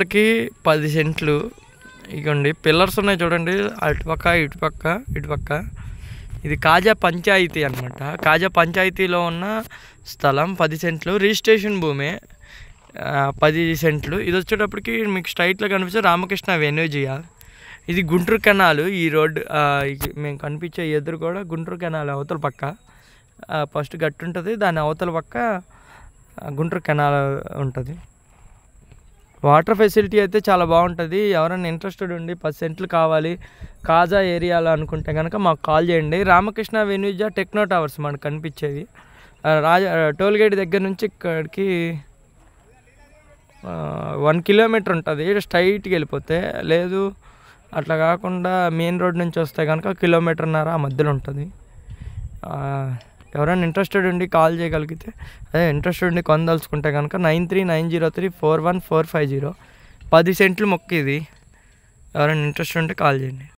కి 10 సెంట్లు. ఇగోండి పిల్లర్స్ ఉన్నాయి చూడండి, అటుపక్క ఇటుపక్క ఇటుపక్క. ఇది కాజా పంచాయతీ అనమాట. కాజా పంచాయతీలో ఉన్న స్థలం 10 సెంట్లు. రిజిస్ట్రేషన్ భూమి 10 సెంట్లు. ఇది వచ్చేటప్పటికి మీకు స్ట్రైట్లో కనిపిస్తే రామకృష్ణ వెన్యూజియా. ఇది గుంటూరు కెనాల్. ఈ రోడ్ మేము కనిపించే ఎదురు కూడా గుంటూరు కెనాల్ అవతల పక్క. ఫస్ట్ గట్టు ఉంటుంది, దాని అవతల పక్క గుంటూరు కెనాల్ ఉంటుంది. వాటర్ ఫెసిలిటీ అయితే చాలా బాగుంటుంది. ఎవరైనా ఇంట్రెస్టెడ్ ఉండి 10 సెంట్లు కావాలి కాజా ఏరియాలో అనుకుంటే కనుక మాకు కాల్ చేయండి. రామకృష్ణ వెన్యూజియా టెక్నో టవర్స్ మనకు కనిపించేవి. టోల్గేట్ దగ్గర నుంచి ఇక్కడికి 1 కిలోమీటర్ ఉంటుంది స్ట్రైట్కి వెళ్ళిపోతే. లేదు అట్లా కాకుండా మెయిన్ రోడ్ నుంచి వస్తే కనుక 1.5 కిలోమీటర్ ఆ మధ్యలో ఉంటుంది. ఎవరైనా ఇంట్రెస్టెడ్ ఉండి కాల్ చేయగలిగితే, అదే ఇంట్రెస్టెడ్ ఉండి కొనదలుచుకుంటే కనుక 9390341450. 10 సెంట్లు మొక్క ఇది. ఎవరైనా ఇంట్రెస్టెడ్ ఉంటే కాల్ చేయండి.